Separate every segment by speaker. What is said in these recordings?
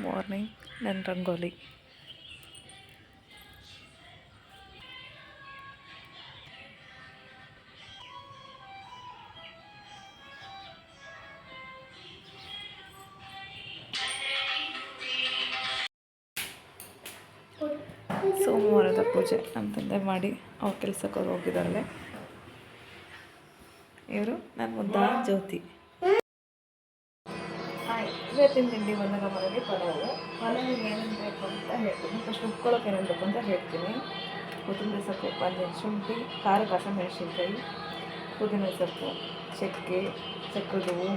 Speaker 1: Morning ನನ್ನ ರಂಗೋಲಿ. ಸೋಮವಾರದ ಪೂಜೆ ನಮ್ಮ ತಂದೆ ಮಾಡಿ ಅವ್ರ ಕೆಲಸಕ್ಕೆ ಹೋಗಿದ್ದಾಳೆ. ಇವರು ನನ್ನ ಮುದ್ದ ಜ್ಯೋತಿ. ಇವತ್ತಿನ ತಿಂಡಿ ಬಂದಾಗ ಮನೆಯಲ್ಲಿ ಪಲಾವಿಗೆ ಏನೇನು ಬೇಕು ಅಂತ ಹೇಳ್ತೀನಿ. ಫಸ್ಟ್ ಉಟ್ಕೊಳ್ಳೋಕೆ ಏನೇನು ಬೇಕು ಅಂತ ಹೇಳ್ತೀನಿ. ಕೊತ್ತಂಬರಿ ಸೊಪ್ಪು, ಶುಂಠಿ, ಖಾರಕ್ಕೆ ಹಸಿಮೆಣಸಿನ್ಕಾಯಿ, ಪುದೀನ ಸೊಪ್ಪು, ಚಕ್ಕೆ, ಚಕ್ರದ ಹೂವು,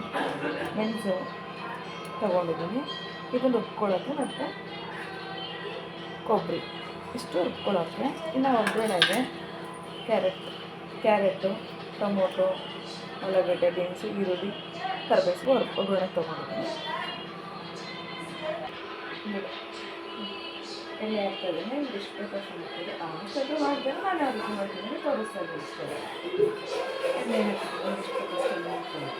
Speaker 1: ಮೆಣಸು ತೊಗೊಂಡಿದ್ದೀನಿ. ಇದನ್ನು ರುಬ್ಕೊಳ್ಳೋಕ್ಕೆ ಮತ್ತು ಕೊಬ್ಬರಿ ಇಷ್ಟು ರುಬ್ಕೊಳ್ಳೋಕ್ಕೆ. ಇನ್ನು ಒಗ್ಗರಣೆಗೆ ಕ್ಯಾರೆಟು, ಟೊಮೊಟೊ, ಉಳ್ಳಾಗಡ್ಡೆ, ಬೀನ್ಸು, ಈರುಳ್ಳಿ, ಕರಿಬೇವು ಒಗ್ಗರಣೆ ತೊಗೊಂಡಿದ್ದೀನಿ. ಎಣ್ಣೆ ಹಾಕ್ತಾಯಿದ್ದೀನಿ. ಇಷ್ಟು ಬೇಕಷ್ಟು ಮಾಡ್ತೀನಿ. ಅಷ್ಟೊಂದು ಮಾಡಿದ್ರೆ ನಾನು ಅದಕ್ಕೆ ಮಾಡ್ತೀನಿ, ತೋರಿಸ್ತಾ ಇದ್ದೀನಿ ಇಷ್ಟೇ. ಎಣ್ಣೆ ಹಾಕಿದ್ದೀನಿ, ಇಷ್ಟು ಬೇಕಷ್ಟು ಮಾಡ್ತೀನಿ.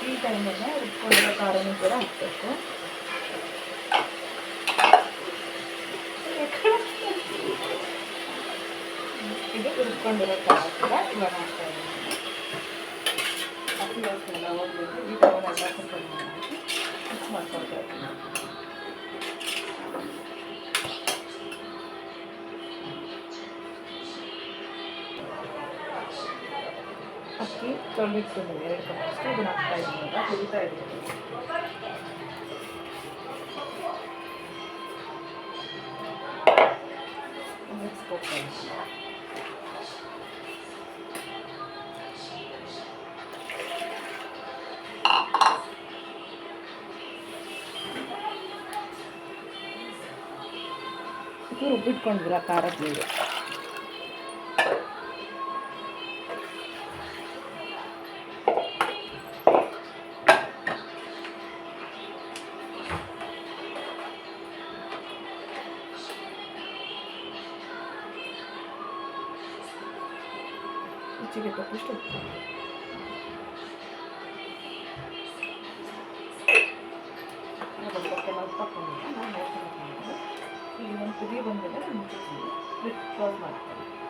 Speaker 1: ಈ ಟೈಮಲ್ಲೇ ರುಬ್ಕೊಂಡಿರೋ ಖಾರನೂ ಕೂಡ ಹಾಕಬೇಕು. ಇದು ರುಬ್ಕೊಂಡಿರೋ ಖಾರ ಕೂಡ ಇವಾಗ ಹಾಕ್ತಾ ಇದ್ದೀನಿ. ಹಸಿ ವಾಸನೆಲ್ಲ ಹೋಗ್ಬಿಟ್ಟು ಈ ಟೈಮಲ್ಲೆಲ್ಲ ಸ್ವಲ್ಪ ಹಾಕಿ ಮಿಕ್ಸ್ ಮಾಡ್ಕೊಳ್ತಾ ಇದ್ದೀನಿ. ಅಕ್ಕಿ ತೊಳೆದಿಟ್ಕೊಂಡಿದ್ದೀನಿ 2 ಕಪ್ ಅಷ್ಟು. ಇದನ್ನು ಹಾಕ್ತಾ ಇದ್ದೀನಿ. ಹುರಿತಾ ಇದ್ದೀನಿ. ಮಿಕ್ಸ್ ಕೊಡ್ತಾ ಇದ್ದೀನಿ. ಇದು ರುಬ್ಬಿಟ್ಕೊಂಡಿಲ್ಲ ಖಾರದ ನೀರು. ರುಚಿಗೆ ತಕ್ಕಷ್ಟು ಉಪ್ಪು. ತಗೊಂಡಿಲ್ಲ ನಾನು ಈಗ ಒಂದು ಕುದಿ ಬಂದಮೇಲೆ ನಾನು ಕ್ಲೋಸ್ ಮಾಡ್ತೀನಿ.